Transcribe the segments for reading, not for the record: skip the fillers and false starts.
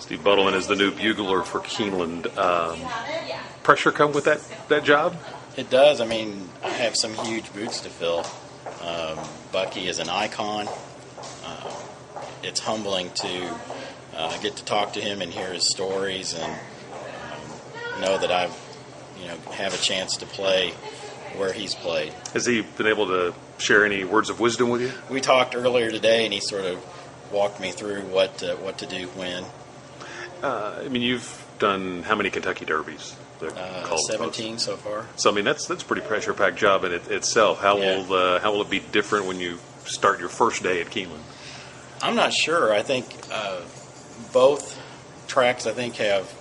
Steve Buttleman is the new bugler for Keeneland. Pressure come with that job? It does. I mean, I have some huge boots to fill. Bucky is an icon. It's humbling to get to talk to him and hear his stories and know that I've have a chance to play where he's played. Has he been able to share any words of wisdom with you? We talked earlier today, and he sort of walked me through what to do when. I mean, you've done how many Kentucky Derbies? 17 so far. So I mean, that's a pretty pressure-packed job in itself. How will it be different when you start your first day at Keeneland? I'm not sure. I think both tracks have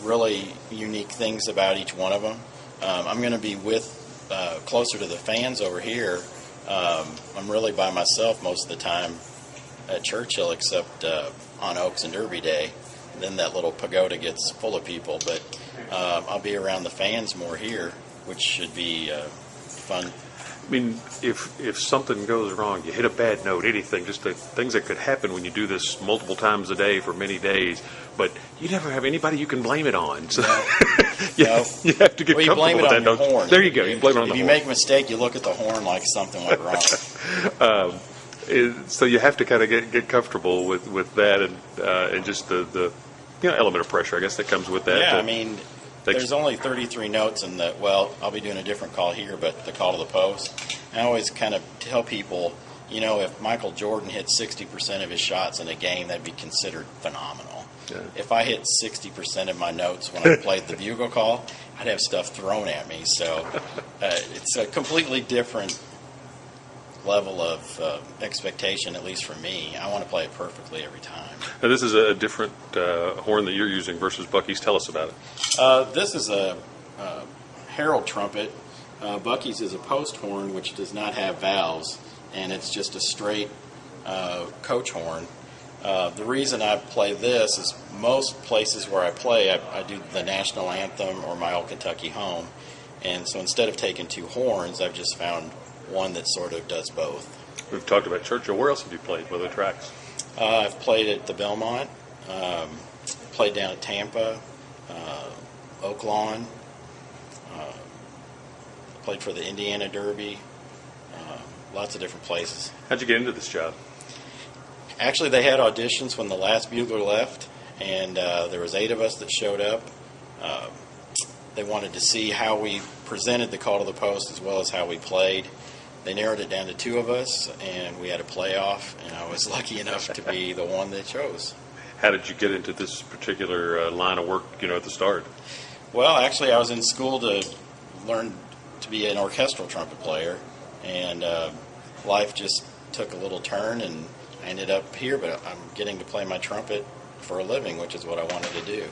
really unique things about each one of them. I'm going to be closer to the fans over here. I'm really by myself most of the time at Churchill, except on Oaks and Derby Day. Then that little pagoda gets full of people, but I'll be around the fans more here, which should be fun. I mean, if something goes wrong, you hit a bad note, anything, just the things that could happen when you do this multiple times a day for many days, but you never have anybody you can blame it on. So you have to get comfortable with that. Horn. There you go. You blame it on the horn. If you make a mistake, you look at the horn like something went wrong. So you have to kind of get comfortable with that and just the element of pressure, I guess, that comes with that. Yeah, I mean, there's only 33 notes in the, I'll be doing a different call here, but the call to the post. I always kind of tell people, if Michael Jordan hit 60% of his shots in a game, that'd be considered phenomenal. Yeah. If I hit 60% of my notes when I played the bugle call, I'd have stuff thrown at me. So it's a completely different level of expectation, at least for me. I want to play it perfectly every time. Now, this is a different horn that you're using versus Bucky's. Tell us about it. This is a Herald trumpet. Bucky's is a post horn, which does not have valves, and it's just a straight coach horn. The reason I play this is most places where I play, I do the national anthem or my old Kentucky home, and so instead of taking two horns, I've just found one that sort of does both. We've talked about Churchill. Where else have you played? What other tracks? I've played at the Belmont, played down at Tampa, Oak Lawn, played for the Indiana Derby, lots of different places. How'd you get into this job? Actually, they had auditions when the last bugler left, and there was 8 of us that showed up. They wanted to see how we presented the call to the post as well as how we played. They narrowed it down to 2 of us, and we had a playoff, and I was lucky enough to be the one they chose. How did you get into this particular line of work, at the start? Well, actually, I was in school to learn to be an orchestral trumpet player, and life just took a little turn, and I ended up here, but I'm getting to play my trumpet for a living, which is what I wanted to do.